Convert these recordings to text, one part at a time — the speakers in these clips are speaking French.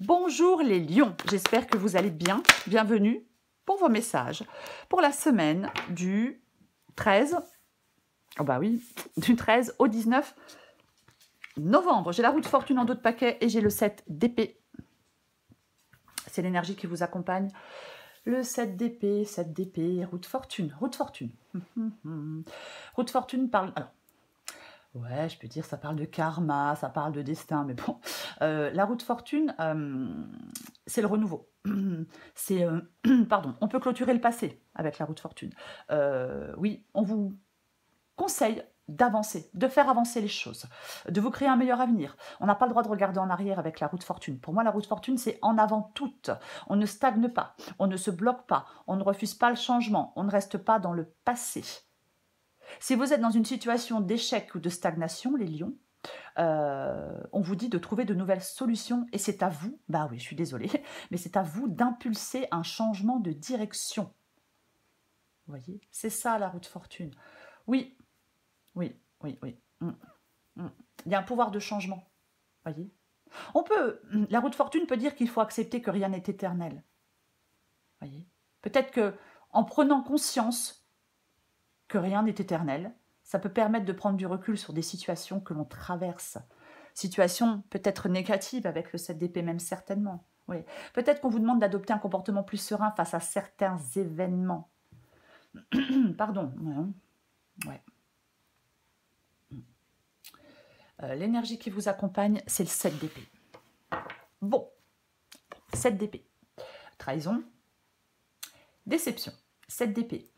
Bonjour les lions, j'espère que vous allez bien. Bienvenue pour vos messages pour la semaine du 13, oh bah oui, du 13 au 19 novembre. J'ai la roue de fortune en dos de paquet et j'ai le 7 d'épée. C'est l'énergie qui vous accompagne. Le 7 d'épée, roue de fortune, roue de fortune. Roue de fortune parle... Alors, ouais, je peux dire, ça parle de karma, ça parle de destin, mais bon. La roue de fortune, c'est le renouveau. C'est, pardon, on peut clôturer le passé avec la roue de fortune. Oui, on vous conseille d'avancer, de faire avancer les choses, de vous créer un meilleur avenir. On n'a pas le droit de regarder en arrière avec la roue de fortune. Pour moi, la roue de fortune, c'est en avant toute. On ne stagne pas, on ne se bloque pas, on ne refuse pas le changement, on ne reste pas dans le passé. Si vous êtes dans une situation d'échec ou de stagnation, les lions, on vous dit de trouver de nouvelles solutions et c'est à vous, bah oui, je suis désolée, mais c'est à vous d'impulser un changement de direction. Vous voyez, c'est ça la roue de fortune. Oui, oui, oui, oui. Il y a un pouvoir de changement. Voyez. La roue de fortune peut dire qu'il faut accepter que rien n'est éternel. Voyez. Peut-être que en prenant conscience que rien n'est éternel, ça peut permettre de prendre du recul sur des situations que l'on traverse. Situations peut-être négatives avec le 7 d'épée, même certainement. Oui. Peut-être qu'on vous demande d'adopter un comportement plus serein face à certains événements. Pardon. Ouais. L'énergie qui vous accompagne, c'est le 7 d'épée. Bon, 7 d'épée. Trahison, déception. 7 d'épée.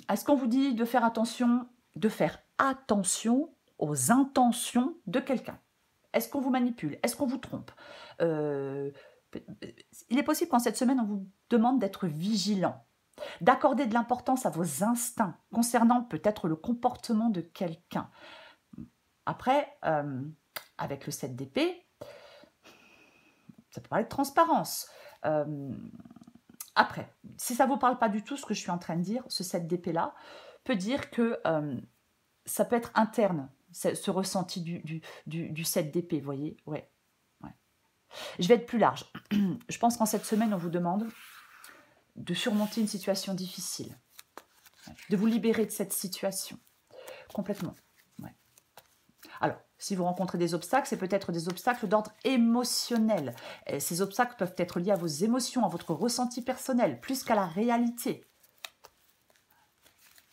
Est-ce qu'on vous dit de faire attention aux intentions de quelqu'un? Est-ce qu'on vous manipule? Est-ce qu'on vous trompe? Il est possible qu'en cette semaine, on vous demande d'être vigilant, d'accorder de l'importance à vos instincts concernant peut-être le comportement de quelqu'un. Après, avec le 7 d'épée, ça peut parler de transparence. Après, si ça ne vous parle pas du tout, ce que je suis en train de dire, ce 7 d'épée-là, peut dire que ça peut être interne, ce ressenti du 7 d'épée, vous voyez, ouais. Je vais être plus large. Je pense qu'en cette semaine, on vous demande de surmonter une situation difficile, de vous libérer de cette situation, complètement. Ouais. Alors, si vous rencontrez des obstacles, c'est peut-être des obstacles d'ordre émotionnel. Et ces obstacles peuvent être liés à vos émotions, à votre ressenti personnel, plus qu'à la réalité.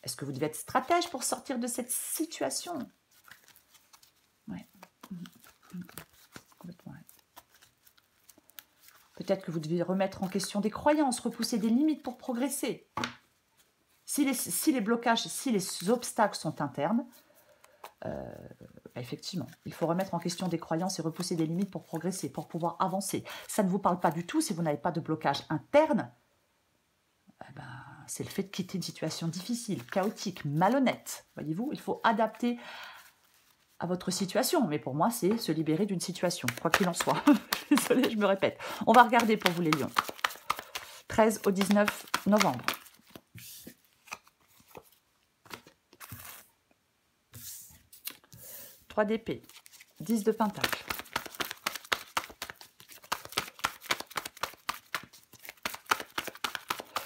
Est-ce que vous devez être stratège pour sortir de cette situation? Ouais. Complètement. Peut-être que vous devez remettre en question des croyances, repousser des limites pour progresser. Si les blocages, si les obstacles sont internes, effectivement, il faut remettre en question des croyances et repousser des limites pour progresser, pour pouvoir avancer. Ça ne vous parle pas du tout si vous n'avez pas de blocage interne. C'est le fait de quitter une situation difficile, chaotique, malhonnête. Voyez-vous, il faut adapter à votre situation. Mais pour moi, c'est se libérer d'une situation, quoi qu'il en soit. Désolée, je me répète. On va regarder pour vous les lions. 13 au 19 novembre. Trois d'épée, 10 de pentacle.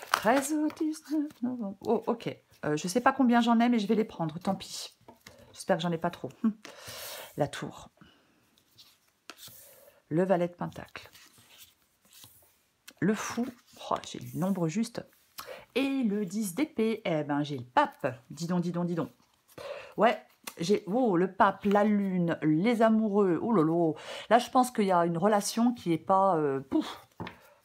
« 13 au 19 novembre. Oh, ok. Je ne sais pas combien j'en ai, mais je vais les prendre. Tant pis. J'espère que j'en ai pas trop. La tour. Le valet de pentacle. Le fou. Oh, j'ai le nombre juste. Et le 10 d'épée. Eh ben, j'ai le pape. Dis donc, dis donc, dis donc. Ouais, j'ai le pape, la lune, les amoureux. Oh lolo. Là, je pense qu'il y a une relation qui est pas...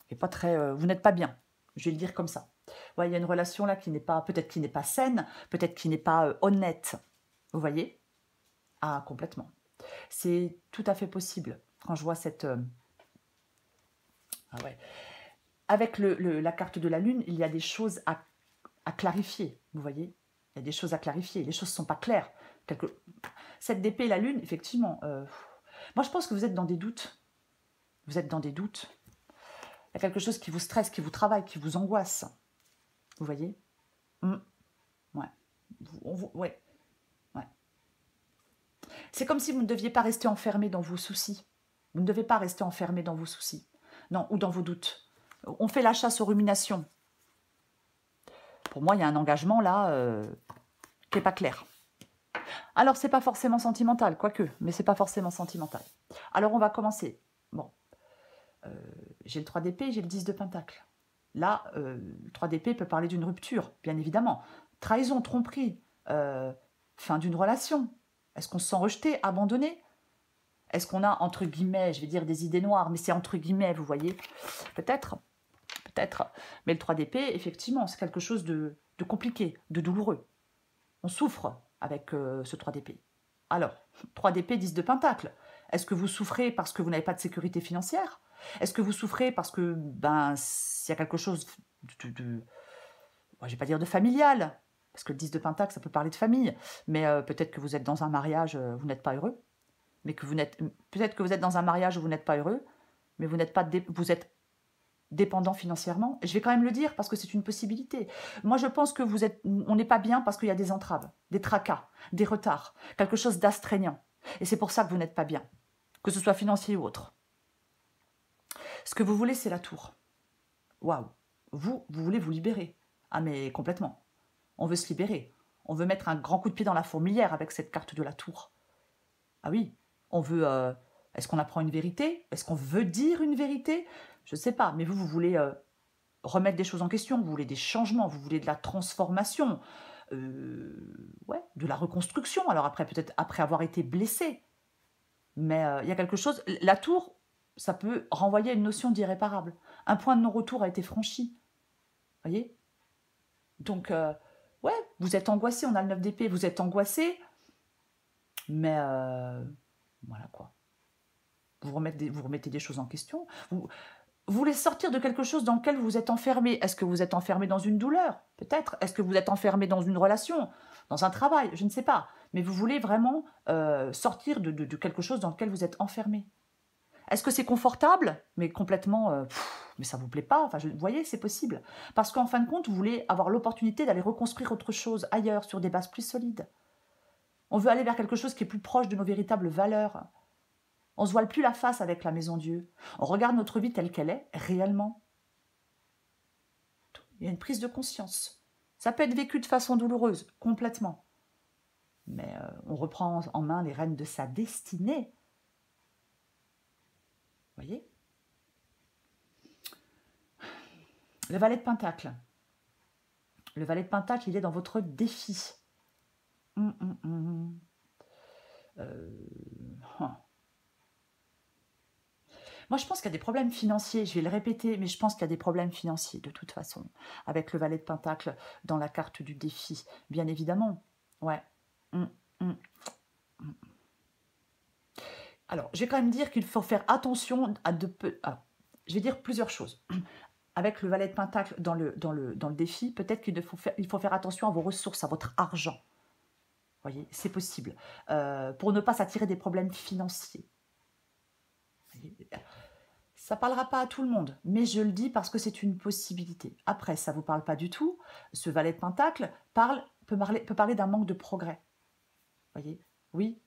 qui est pas très... vous n'êtes pas bien. Je vais le dire comme ça. Ouais, il y a une relation là qui n'est pas... Peut-être qui n'est pas saine, peut-être qui n'est pas honnête. Vous voyez? Ah, complètement. C'est tout à fait possible. Quand je vois cette... Ah ouais. Avec la carte de la lune, il y a des choses à clarifier. Vous voyez? Il y a des choses à clarifier. Les choses ne sont pas claires. Cette d'épée et la lune, effectivement. Moi, je pense que vous êtes dans des doutes. Vous êtes dans des doutes. Il y a quelque chose qui vous stresse, qui vous travaille, qui vous angoisse. Vous voyez? Ouais. Ouais. Ouais. C'est comme si vous ne deviez pas rester enfermé dans vos soucis. Vous ne devez pas rester enfermé dans vos soucis, non, ou dans vos doutes. On fait la chasse aux ruminations. Pour moi, il y a un engagement là qui n'est pas clair. Alors, c'est pas forcément sentimental, quoique, mais c'est pas forcément sentimental. Alors, on va commencer. Bon, j'ai le 3 d'épée, j'ai le 10 de pentacle. Là, le 3 d'épée peut parler d'une rupture, bien évidemment. Trahison, tromperie, fin d'une relation. Est-ce qu'on se sent rejeté, abandonné? Est-ce qu'on a, entre guillemets, je vais dire des idées noires, mais c'est entre guillemets, vous voyez? Peut-être, peut-être. Mais le 3 d'épée, effectivement, c'est quelque chose de compliqué, de douloureux. On souffre avec ce 3 d'épée. Alors, 3 d'épée, 10 de pentacle. Est-ce que vous souffrez parce que vous n'avez pas de sécurité financière? Est-ce que vous souffrez parce que, ben, s'il y a quelque chose moi, je ne vais pas dire de familial, parce que le 10 de pentacle, ça peut parler de famille, mais peut-être que vous êtes dans un mariage, vous n'êtes pas heureux, mais que peut-être que vous êtes dans un mariage où vous n'êtes pas heureux, mais vous êtes dépendant financièrement. Et je vais quand même le dire parce que c'est une possibilité. Moi, je pense que on n'est pas bien parce qu'il y a des entraves, des tracas, des retards, quelque chose d'astreignant. Et c'est pour ça que vous n'êtes pas bien, que ce soit financier ou autre. Ce que vous voulez, c'est la tour. Waouh! Vous voulez vous libérer. Ah, mais complètement. On veut se libérer. On veut mettre un grand coup de pied dans la fourmilière avec cette carte de la tour. Ah oui, on veut... est-ce qu'on apprend une vérité? Est-ce qu'on veut dire une vérité? Je ne sais pas, mais vous voulez remettre des choses en question, vous voulez des changements, vous voulez de la transformation, ouais, de la reconstruction. Alors après, peut-être après avoir été blessé. Mais il y a quelque chose... La tour, ça peut renvoyer à une notion d'irréparable. Un point de non-retour a été franchi. Vous voyez? Donc, ouais, vous êtes angoissé, on a le 9 d'épée, vous êtes angoissé, mais voilà quoi. Vous remettez des choses en question. Vous voulez sortir de quelque chose dans lequel vous êtes enfermé. Est-ce que vous êtes enfermé dans une douleur? Peut-être. Est-ce que vous êtes enfermé dans une relation? Dans un travail? Je ne sais pas. Mais vous voulez vraiment sortir de quelque chose dans lequel vous êtes enfermé. Est-ce que c'est confortable? Mais complètement, mais ça ne vous plaît pas. Enfin, vous voyez, c'est possible. Parce qu'en fin de compte, vous voulez avoir l'opportunité d'aller reconstruire autre chose ailleurs, sur des bases plus solides. On veut aller vers quelque chose qui est plus proche de nos véritables valeurs. On ne se voile plus la face avec la maison Dieu. On regarde notre vie telle qu'elle est, réellement. Il y a une prise de conscience. Ça peut être vécu de façon douloureuse, complètement. Mais on reprend en main les rênes de sa destinée. Vous voyez? Le valet de Pentacle. Le valet de Pentacle, il est dans votre défi. Moi, je pense qu'il y a des problèmes financiers. Je vais le répéter, mais je pense qu'il y a des problèmes financiers, de toute façon, avec le valet de Pentacle dans la carte du défi. Bien évidemment. Ouais. Alors, je vais quand même dire qu'il faut faire attention à je vais dire plusieurs choses. Avec le valet de Pentacle dans le défi, peut-être qu'il faut faire attention à vos ressources, à votre argent. Vous voyez, c'est possible. Pour ne pas s'attirer des problèmes financiers. Ça ne parlera pas à tout le monde, mais je le dis parce que c'est une possibilité. Après, ça ne vous parle pas du tout. Ce valet de Pentacle peut parler d'un manque de progrès. Vous voyez? Oui.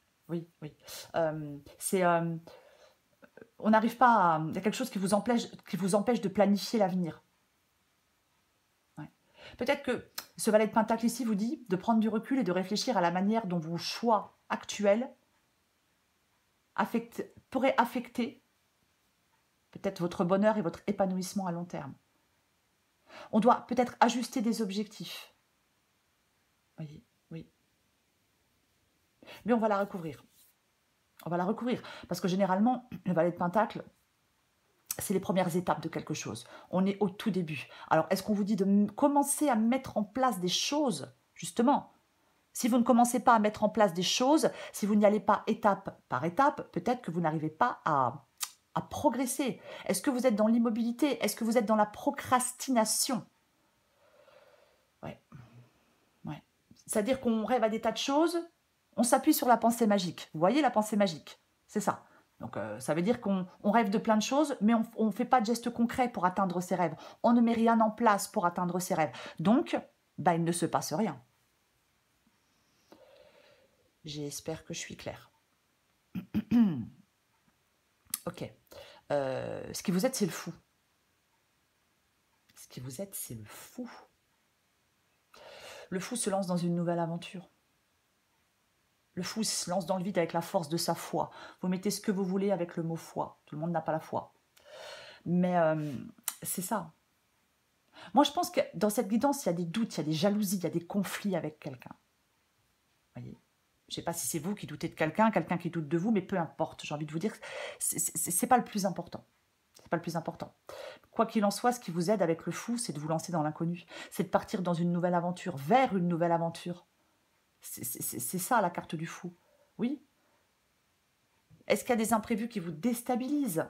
On n'arrive pas à... Il y a quelque chose qui vous empêche de planifier l'avenir. Ouais. Peut-être que ce valet de Pentacle ici vous dit de prendre du recul et de réfléchir à la manière dont vos choix actuels pourraient affecter peut-être votre bonheur et votre épanouissement à long terme. On doit peut-être ajuster des objectifs. Voyez, oui. Mais on va la recouvrir. On va la recouvrir. Parce que généralement, le valet de Pentacle, c'est les premières étapes de quelque chose. On est au tout début. Alors, est-ce qu'on vous dit de commencer à mettre en place des choses? Justement, si vous ne commencez pas à mettre en place des choses, si vous n'y allez pas étape par étape, peut-être que vous n'arrivez pas à progresser. Est-ce que vous êtes dans l'immobilité? Est-ce que vous êtes dans la procrastination? Ouais. C'est-à-dire qu'on rêve à des tas de choses, on s'appuie sur la pensée magique. Vous voyez la pensée magique? C'est ça. Donc, ça veut dire qu'on rêve de plein de choses, mais on ne fait pas de gestes concrets pour atteindre ses rêves. On ne met rien en place pour atteindre ses rêves. Donc, il ne se passe rien. J'espère que je suis claire. Ok. Ce qui vous aide, c'est le fou. Ce qui vous aide, c'est le fou. Le fou se lance dans une nouvelle aventure. Le fou se lance dans le vide avec la force de sa foi. Vous mettez ce que vous voulez avec le mot foi. Tout le monde n'a pas la foi. Mais c'est ça. Moi, je pense que dans cette guidance, il y a des doutes, il y a des jalousies, il y a des conflits avec quelqu'un. Voyez, je ne sais pas si c'est vous qui doutez de quelqu'un, quelqu'un qui doute de vous, mais peu importe. J'ai envie de vous dire, c'est pas le plus important. C'est pas le plus important. Quoi qu'il en soit, ce qui vous aide avec le fou, c'est de vous lancer dans l'inconnu. C'est de partir dans une nouvelle aventure, vers une nouvelle aventure. C'est ça la carte du fou. Oui. Est-ce qu'il y a des imprévus qui vous déstabilisent?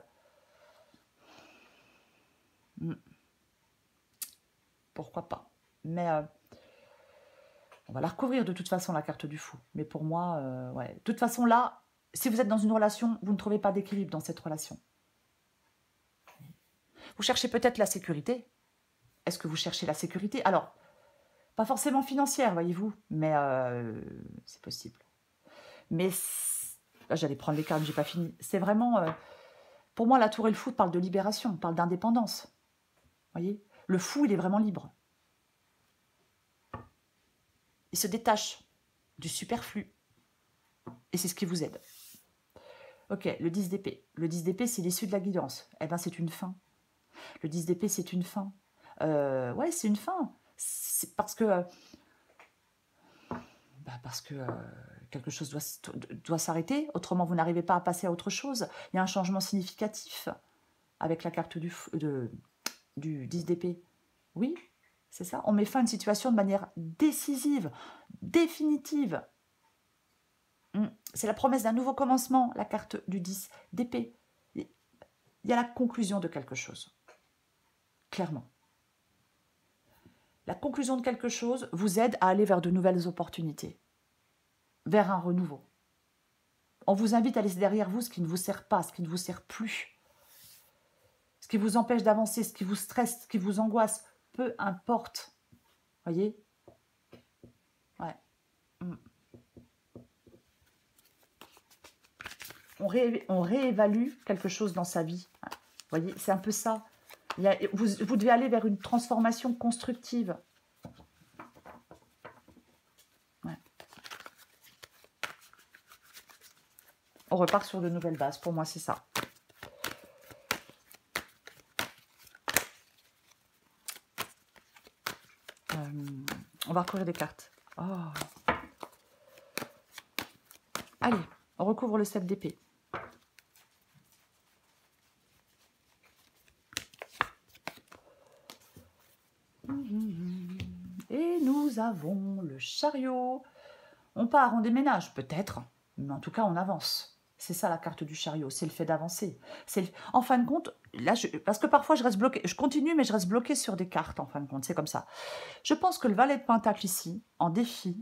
Pourquoi pas? Mais on va la recouvrir de toute façon, la carte du fou. Mais pour moi, ouais. De toute façon, là, si vous êtes dans une relation, vous ne trouvez pas d'équilibre dans cette relation. Vous cherchez peut-être la sécurité. Est-ce que vous cherchez la sécurité? Alors, pas forcément financière, voyez-vous, mais c'est possible. Mais là, j'allais prendre les cartes, j'ai pas fini. C'est vraiment, pour moi, la tour et le fou parlent de libération, parlent d'indépendance. Voyez, le fou, il est vraiment libre. Il se détache du superflu. Et c'est ce qui vous aide. Ok, le 10 d'épée. Le 10 d'épée, c'est l'issue de la guidance. Eh bien, c'est une fin. Le 10 d'épée, c'est une fin. Ouais, c'est une fin. C'est parce que... quelque chose doit s'arrêter. Autrement, vous n'arrivez pas à passer à autre chose. Il y a un changement significatif avec la carte du 10 d'épée. Oui, c'est ça. On met fin à une situation de manière décisive, définitive. C'est la promesse d'un nouveau commencement, la carte du 10 d'épée. Il y a la conclusion de quelque chose. Clairement. La conclusion de quelque chose vous aide à aller vers de nouvelles opportunités, vers un renouveau. On vous invite à laisser derrière vous ce qui ne vous sert pas, ce qui ne vous sert plus, ce qui vous empêche d'avancer, ce qui vous stresse, ce qui vous angoisse, peu importe. Voyez? Ouais. On réévalue quelque chose dans sa vie. Vous voyez, c'est un peu ça. Vous devez aller vers une transformation constructive. Ouais. On repart sur de nouvelles bases. Pour moi, c'est ça. On va recouvrir des cartes. Oh. Allez, on recouvre le 7 d'épée. Et nous avons le chariot. On part, on déménage, peut-être, mais en tout cas, on avance. C'est ça la carte du chariot, c'est le fait d'avancer. En fin de compte, là, parce que parfois je reste bloquée, je continue, mais je reste bloquée sur des cartes, en fin de compte, c'est comme ça. Je pense que le valet de Pentacle ici, en défi,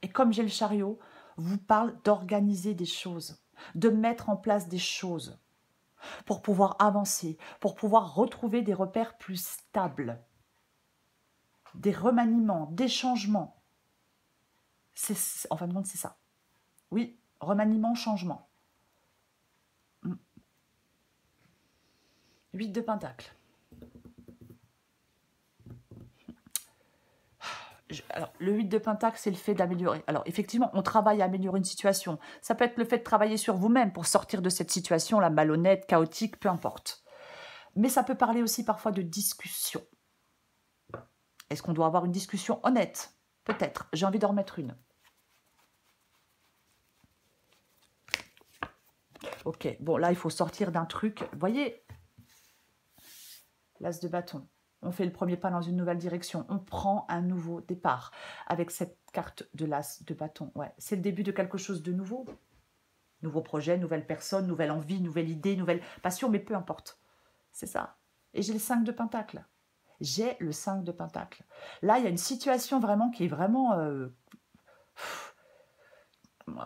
et comme j'ai le chariot, vous parle d'organiser des choses, de mettre en place des choses pour pouvoir avancer, pour pouvoir retrouver des repères plus stables, des remaniements, des changements. En fin de compte, c'est ça. Oui, remaniement, changement. 8 de Pentacle. Alors, le 8 de Pentacle, c'est le fait d'améliorer. Alors, effectivement, on travaille à améliorer une situation. Ça peut être le fait de travailler sur vous-même pour sortir de cette situation-là, malhonnête, chaotique, peu importe. Mais ça peut parler aussi parfois de discussion. Est-ce qu'on doit avoir une discussion honnête? Peut-être. J'ai envie d'en remettre une. Ok, bon, là, il faut sortir d'un truc. Vous voyez, l'as de bâton. On fait le premier pas dans une nouvelle direction. On prend un nouveau départ avec cette carte de l'as de bâton. Ouais, c'est le début de quelque chose de nouveau. Nouveau projet, nouvelle personne, nouvelle envie, nouvelle idée, nouvelle passion, mais peu importe. C'est ça. Et j'ai le 5 de Pentacle. J'ai le 5 de Pentacle. Là, il y a une situation vraiment qui est vraiment...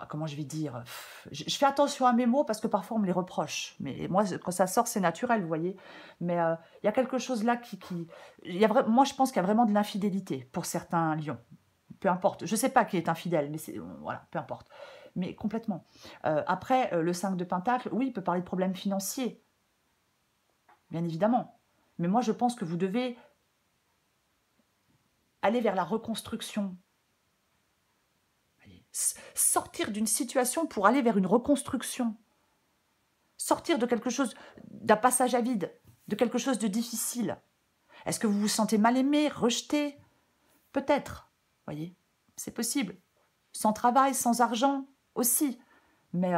comment je vais dire, je fais attention à mes mots parce que parfois on me les reproche, mais moi quand ça sort c'est naturel, vous voyez, mais il y a quelque chose là moi je pense qu'il y a vraiment de l'infidélité pour certains lions, peu importe, je sais pas qui est infidèle, mais voilà, peu importe, mais complètement. Après, le 5 de Pentacle, oui, il peut parler de problèmes financiers, bien évidemment. Mais moi, je pense que vous devez aller vers la reconstruction. Sortir d'une situation pour aller vers une reconstruction. Sortir de quelque chose, d'un passage à vide, de quelque chose de difficile. Est-ce que vous vous sentez mal aimé, rejeté? Peut-être, voyez, c'est possible. Sans travail, sans argent aussi. Mais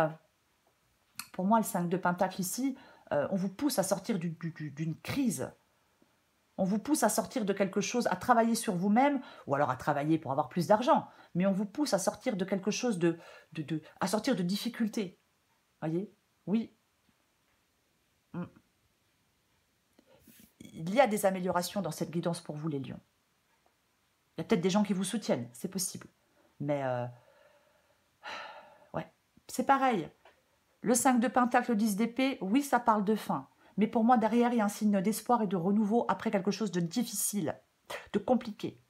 pour moi, le 5 de Pentacle ici, on vous pousse à sortir d'une crise. On vous pousse à sortir de quelque chose, à travailler sur vous-même, ou alors à travailler pour avoir plus d'argent. Mais on vous pousse à sortir de quelque chose à sortir de difficultés. Voyez? Oui. Mm. Il y a des améliorations dans cette guidance pour vous, les lions. Il y a peut-être des gens qui vous soutiennent, c'est possible. Mais, ouais, c'est pareil. Le 5 de Pentacle, le 10 d'épée, oui, ça parle de fin. Mais pour moi, derrière, il y a un signe d'espoir et de renouveau après quelque chose de difficile, de compliqué.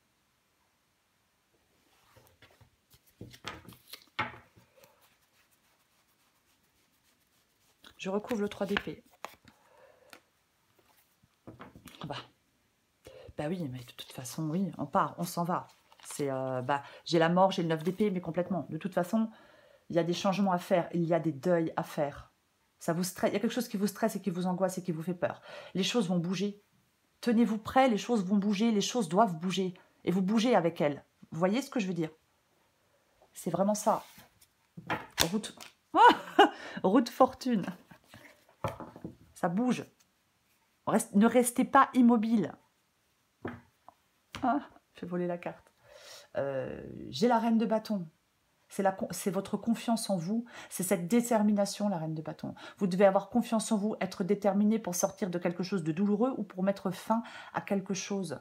Je recouvre le 3 d'épée. Bah oui, mais de toute façon, oui, on part, on s'en va. C'est, j'ai la mort, j'ai le 9 d'épée, mais complètement. De toute façon, il y a des changements à faire, il y a des deuils à faire. Ça vous stresse, il y a quelque chose qui vous stresse et qui vous angoisse et qui vous fait peur. Les choses vont bouger. Tenez-vous prêts, les choses vont bouger, les choses doivent bouger. Et vous bougez avec elles. Vous voyez ce que je veux dire? C'est vraiment ça. Route... Route fortune. Ça bouge. Ne restez pas immobile. Ah, je vais voler la carte. J'ai la reine de bâton. C'est votre confiance en vous, c'est cette détermination, la reine de bâton. Vous devez avoir confiance en vous, être déterminé pour sortir de quelque chose de douloureux ou pour mettre fin à quelque chose.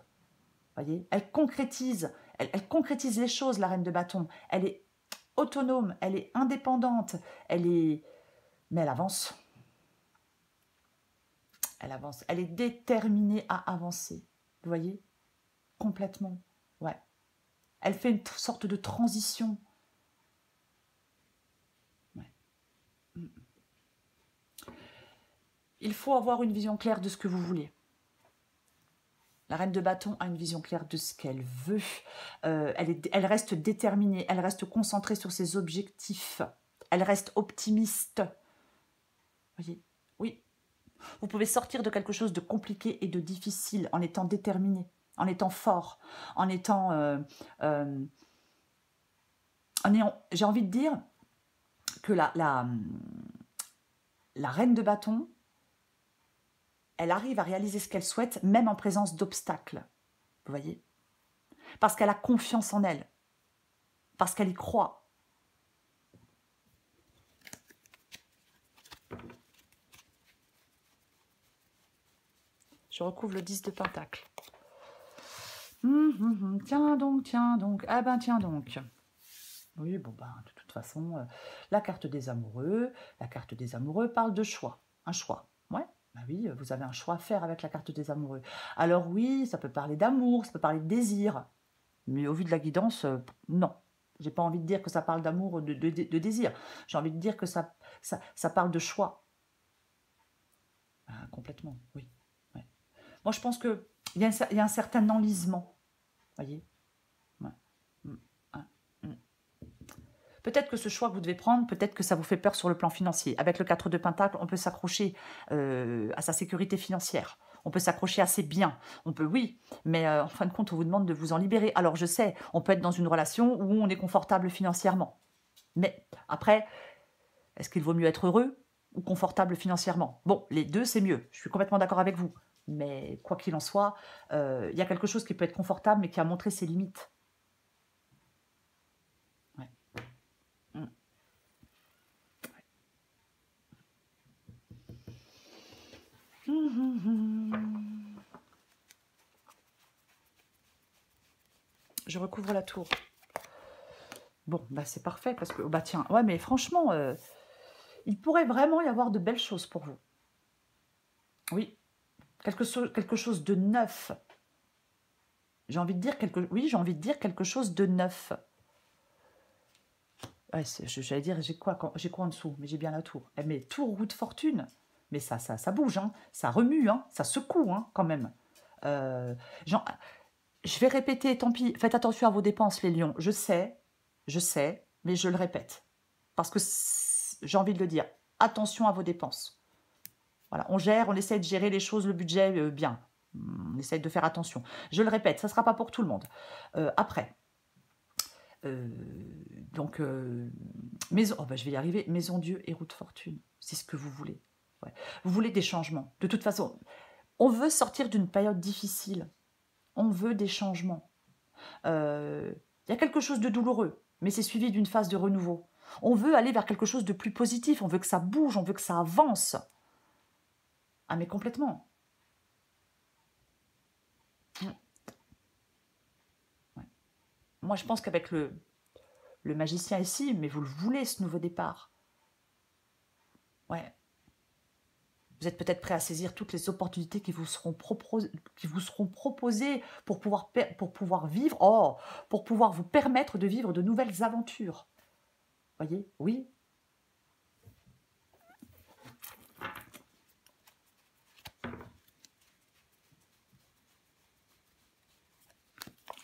Voyez, elle concrétise les choses, la reine de bâton. Elle est autonome, elle est indépendante, mais elle avance. Elle avance, elle est déterminée à avancer. Vous voyez? Complètement, ouais. Elle fait une sorte de transition. Il faut avoir une vision claire de ce que vous voulez. La reine de bâton a une vision claire de ce qu'elle veut. Elle reste déterminée, elle reste concentrée sur ses objectifs. Elle reste optimiste. Voyez? Oui. Vous pouvez sortir de quelque chose de compliqué et de difficile en étant déterminé, en étant fort, en étant... j'ai envie de dire que la reine de bâton, elle arrive à réaliser ce qu'elle souhaite, même en présence d'obstacles. Vous voyez? Parce qu'elle a confiance en elle. Parce qu'elle y croit. Je recouvre le 10 de Pentacle. Tiens donc. Ah ben tiens donc. Oui, bon ben, de toute façon, la carte des amoureux parle de choix. Un choix. Ouais. Ben oui, vous avez un choix à faire avec la carte des amoureux. Alors oui, ça peut parler d'amour, ça peut parler de désir. Mais au vu de la guidance, non. J'ai pas envie de dire que ça parle d'amour ou de désir. J'ai envie de dire que ça parle de choix. Ah, complètement, oui. Ouais. Moi, je pense qu'il y a un certain enlisement. Voyez? Ouais. Peut-être que ce choix que vous devez prendre, peut-être que ça vous fait peur sur le plan financier. Avec le 4 de Pentacle, on peut s'accrocher à sa sécurité financière. On peut s'accrocher à ses biens. On peut, oui, mais en fin de compte, on vous demande de vous en libérer. Alors, je sais, on peut être dans une relation où on est confortable financièrement. Mais après, est-ce qu'il vaut mieux être heureux ou confortable financièrement? Bon, les deux, c'est mieux. Je suis complètement d'accord avec vous. Mais quoi qu'il en soit, il y a quelque chose qui peut être confortable, mais qui a montré ses limites. Ouais. Je recouvre la tour. Bon, bah c'est parfait parce que, bah tiens, ouais, mais franchement, il pourrait vraiment y avoir de belles choses pour vous. Oui, quelque chose de neuf. J'ai envie de dire j'ai envie de dire quelque chose de neuf. Ouais, j'allais dire, j'ai quoi en dessous? Mais j'ai bien la tour. Eh, mais tour, roue de fortune. Mais ça bouge, hein. Ça remue, hein. Ça secoue, hein, quand même. Euh, Jean- je vais répéter, tant pis. Faites attention à vos dépenses, les lions. Je sais, mais je le répète. Parce que j'ai envie de le dire. Attention à vos dépenses. Voilà, on essaie de gérer les choses, le budget bien. On essaie de faire attention. Je le répète, ça ne sera pas pour tout le monde. Après, euh, donc, maison, oh bah, je vais y arriver. Maison Dieu et roue de fortune, c'est ce que vous voulez. Ouais. Vous voulez des changements. De toute façon, on veut sortir d'une période difficile. On veut des changements. Il y a quelque chose de douloureux, mais c'est suivi d'une phase de renouveau. On veut aller vers quelque chose de plus positif. On veut que ça bouge, on veut que ça avance. Ah mais complètement. Ouais. Moi, je pense qu'avec le magicien ici, mais vous le voulez, ce nouveau départ. Ouais. Vous êtes peut-être prêt à saisir toutes les opportunités qui vous seront proposées pour pouvoir vivre, pour pouvoir vous permettre de vivre de nouvelles aventures. Voyez? Oui.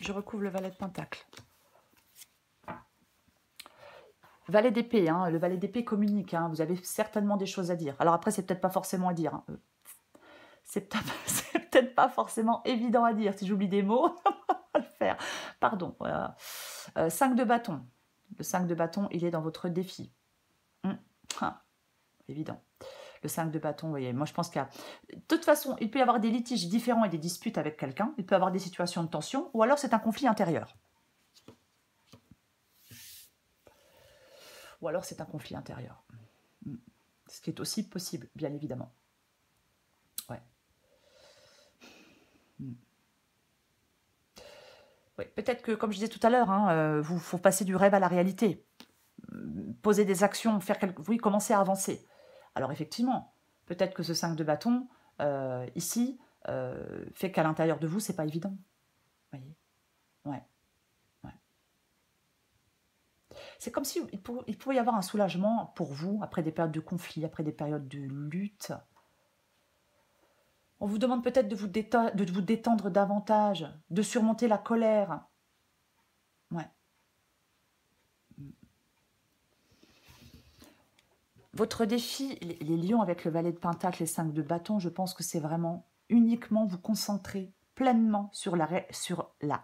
Je recouvre le valet de Pentacle. Valet d'épée, hein, le valet d'épée communique, hein, vous avez certainement des choses à dire. Alors après, c'est peut-être pas forcément à dire. Hein. C'est peut-être pas forcément évident à dire. Si j'oublie des mots, on va le faire. Pardon. Voilà. 5 de bâton. Le 5 de bâton, il est dans votre défi. Évident. Le 5 de bâton, vous voyez, moi je pense qu'il y a... De toute façon, il peut y avoir des litiges différents et des disputes avec quelqu'un. Il peut y avoir des situations de tension, ou alors c'est un conflit intérieur. Ou alors c'est un conflit intérieur. Ce qui est aussi possible, bien évidemment. Ouais. Ouais, peut-être que, comme je disais tout à l'heure, hein, vous faut passer du rêve à la réalité. Poser des actions, oui, commencer à avancer. Alors effectivement, peut-être que ce 5 de bâton, ici, fait qu'à l'intérieur de vous, c'est pas évident. Vous voyez? Ouais. C'est comme si il pouvait y avoir un soulagement pour vous après des périodes de conflit, après des périodes de lutte. On vous demande peut-être de vous détendre davantage, de surmonter la colère. Ouais. Votre défi, les lions avec le valet de pentacle, les 5 de bâton, je pense que c'est vraiment uniquement vous concentrer pleinement sur la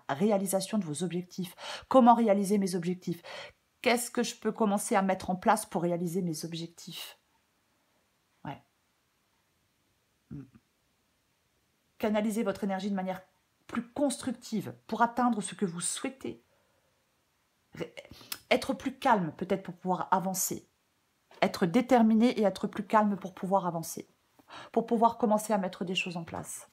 réalisation de vos objectifs. Comment réaliser mes objectifs? Qu'est-ce que je peux commencer à mettre en place pour réaliser mes objectifs? Ouais. Canaliser votre énergie de manière plus constructive pour atteindre ce que vous souhaitez. Être plus calme peut-être pour pouvoir avancer. Être déterminé et être plus calme pour pouvoir avancer. Pour pouvoir commencer à mettre des choses en place.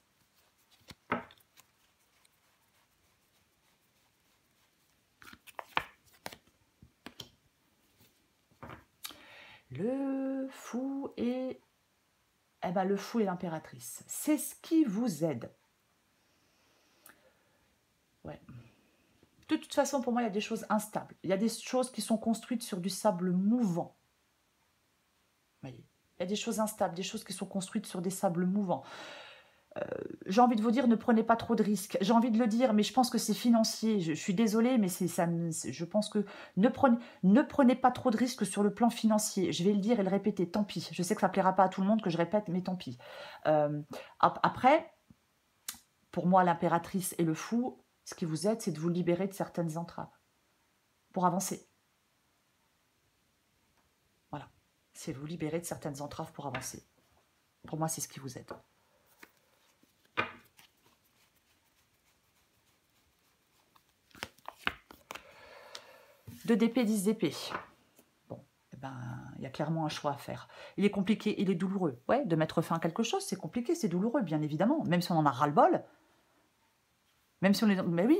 Le fou et... Eh ben, le fou et l'impératrice. C'est ce qui vous aide. Ouais. De toute façon, pour moi, il y a des choses instables. Il y a des choses qui sont construites sur du sable mouvant. Vous voyez, il y a des choses instables, des choses qui sont construites sur des sables mouvants. J'ai envie de vous dire, ne prenez pas trop de risques. J'ai envie de le dire, mais je pense que c'est financier. Je suis désolée, mais je pense que ne prenez pas trop de risques sur le plan financier. Je vais le dire et le répéter, tant pis. Je sais que ça ne plaira pas à tout le monde que je répète, mais tant pis. Après, pour moi, l'impératrice et le fou, ce qui vous aide, c'est de vous libérer de certaines entraves pour avancer. Voilà. C'est vous libérer de certaines entraves pour avancer. Pour moi, c'est ce qui vous aide. Deux d'épée, 10 d'épée. Bon, eh ben, il y a clairement un choix à faire. Il est compliqué, il est douloureux. Ouais, de mettre fin à quelque chose, c'est compliqué, c'est douloureux, bien évidemment. Même si on en a ras-le-bol. Même si on est... Mais oui,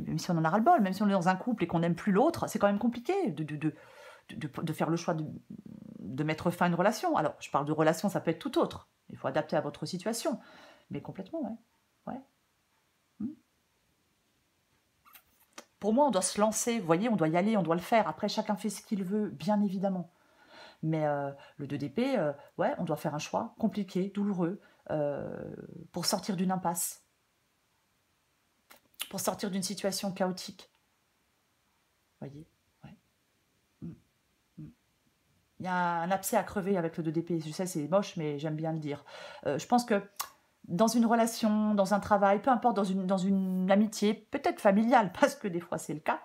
même si on en a ras-le-bol. Même si on est dans un couple et qu'on n'aime plus l'autre, c'est quand même compliqué de faire le choix de mettre fin à une relation. Alors, je parle de relation, ça peut être tout autre. Il faut adapter à votre situation. Mais complètement, ouais. Ouais. Pour moi, on doit se lancer, vous voyez, on doit y aller, on doit le faire. Après, chacun fait ce qu'il veut, bien évidemment. Mais le 2 d'épée, ouais, on doit faire un choix compliqué, douloureux, pour sortir d'une impasse, pour sortir d'une situation chaotique. Vous voyez, ouais. Il y a un abcès à crever avec le 2 d'épée. Je sais, c'est moche, mais j'aime bien le dire. Je pense que dans une relation, dans un travail, peu importe, dans une amitié, peut-être familiale, parce que des fois c'est le cas,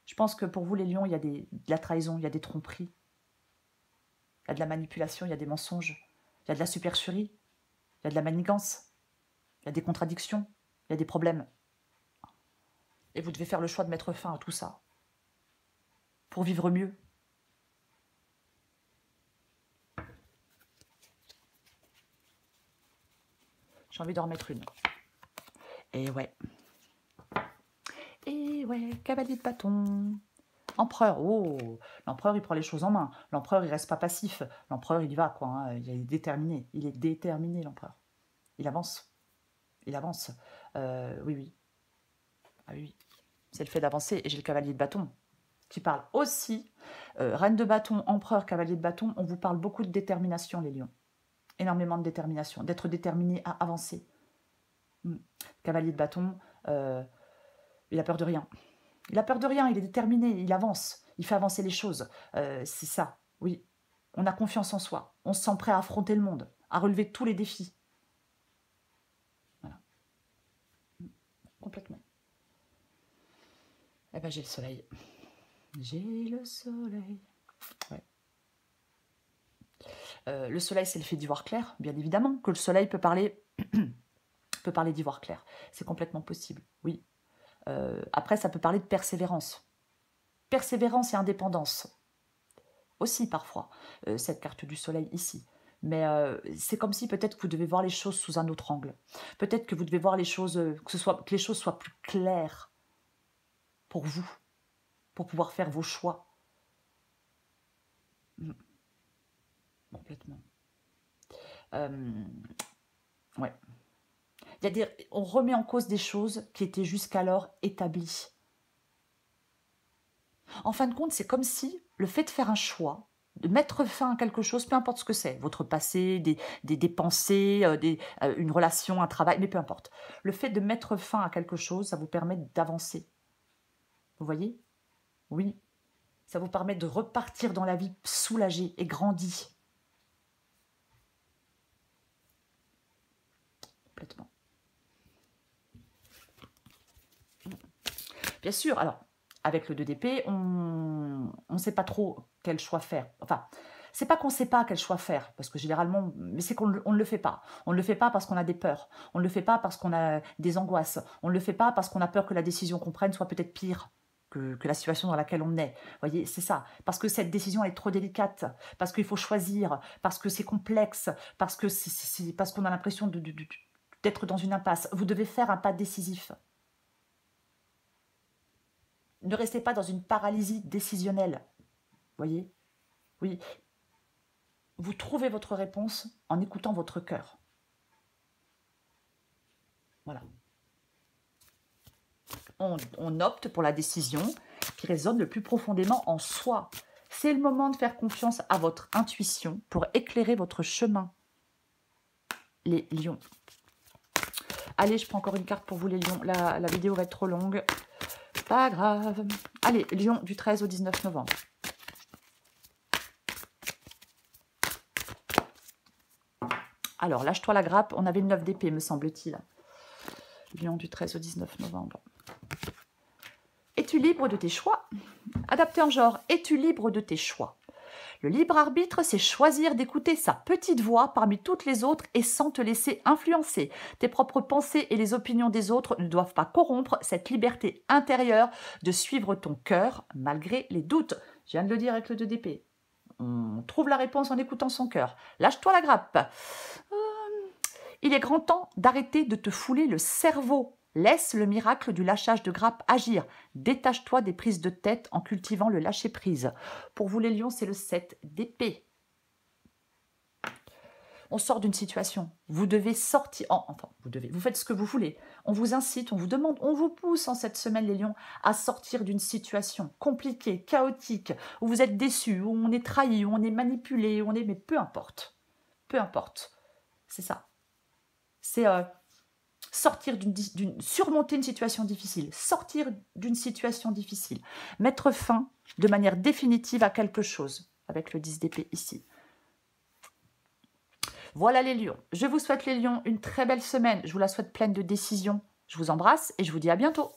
je pense que pour vous les lions, il y a de la trahison, il y a des tromperies, il y a de la manipulation, il y a des mensonges, il y a de la supercherie, il y a de la manigance, il y a des contradictions, il y a des problèmes. Et vous devez faire le choix de mettre fin à tout ça pour vivre mieux. J'ai envie d'en remettre une. Et ouais. Et ouais, cavalier de bâton. Empereur, oh, l'empereur il prend les choses en main. L'empereur il reste pas passif. L'empereur il y va quoi. Hein. Il est déterminé. Il est déterminé l'empereur. Il avance. Il avance. Oui, oui. Ah oui. C'est le fait d'avancer. Et j'ai le cavalier de bâton qui parle aussi. Reine de bâton, empereur, cavalier de bâton. On vous parle beaucoup de détermination les lions. Énormément de détermination. D'être déterminé à avancer. Cavalier de bâton, il a peur de rien. Il a peur de rien, il est déterminé, il avance, il fait avancer les choses. C'est ça, oui. On a confiance en soi, on se sent prêt à affronter le monde, à relever tous les défis. Voilà. Complètement. Eh ben j'ai le soleil. J'ai le soleil. Ouais. Le soleil, c'est le fait d'y voir clair, bien évidemment, que le soleil peut parler, d'y voir clair. C'est complètement possible, oui. Après, ça peut parler de persévérance. Persévérance et indépendance. Aussi, parfois, cette carte du soleil ici. Mais c'est comme si peut-être que vous devez voir les choses sous un autre angle. Peut-être que vous devez voir les choses, que les choses soient plus claires pour vous, pour pouvoir faire vos choix. Complètement. Ouais. On remet en cause des choses qui étaient jusqu'alors établies. En fin de compte, c'est comme si le fait de faire un choix, de mettre fin à quelque chose, peu importe ce que c'est, votre passé, des pensées, une relation, un travail, mais peu importe. Le fait de mettre fin à quelque chose, ça vous permet d'avancer. Vous voyez? Oui. Ça vous permet de repartir dans la vie soulagé et grandi. Complètement. Bien sûr, alors, avec le 2 d'épée, on ne sait pas trop quel choix faire. Enfin, c'est pas qu'on ne sait pas quel choix faire, parce que généralement, mais c'est qu'on ne le fait pas. On ne le fait pas parce qu'on a des peurs. On ne le fait pas parce qu'on a des angoisses. On ne le fait pas parce qu'on a peur que la décision qu'on prenne soit peut-être pire que la situation dans laquelle on est. Vous voyez, c'est ça. Parce que cette décision elle est trop délicate, parce qu'il faut choisir, parce que c'est complexe, parce qu'on a l'impression d'être dans une impasse. Vous devez faire un pas décisif. Ne restez pas dans une paralysie décisionnelle. Voyez? Oui. Vous trouvez votre réponse en écoutant votre cœur. Voilà. On opte pour la décision qui résonne le plus profondément en soi. C'est le moment de faire confiance à votre intuition pour éclairer votre chemin. Les lions. Allez, je prends encore une carte pour vous les lions. La vidéo va être trop longue. Pas grave. Allez, Lion du 13 au 19 novembre. Alors, lâche-toi la grappe. On avait le 9 d'épée, me semble-t-il. Lion du 13 au 19 novembre. Es-tu libre de tes choix? Adapté en genre, es-tu libre de tes choix? Le libre arbitre, c'est choisir d'écouter sa petite voix parmi toutes les autres et sans te laisser influencer. Tes propres pensées et les opinions des autres ne doivent pas corrompre cette liberté intérieure de suivre ton cœur malgré les doutes. Je viens de le dire avec le 2 d'épée. On trouve la réponse en écoutant son cœur. Lâche-toi la grappe. Il est grand temps d'arrêter de te fouler le cerveau. Laisse le miracle du lâchage de grappe agir. Détache-toi des prises de tête en cultivant le lâcher-prise. Pour vous les lions, c'est le 7 d'épée. On sort d'une situation. Vous devez sortir. Enfin, vous faites ce que vous voulez. On vous incite, on vous demande, on vous pousse en cette semaine, les lions, à sortir d'une situation compliquée, chaotique, où vous êtes déçus, où on est trahi, où on est manipulé, où on est... Mais peu importe. Peu importe. C'est ça. C'est sortir surmonter une situation difficile. Sortir d'une situation difficile. Mettre fin de manière définitive à quelque chose. Avec le 10 d'épée ici. Voilà les lions. Je vous souhaite les lions une très belle semaine. Je vous la souhaite pleine de décisions. Je vous embrasse et je vous dis à bientôt.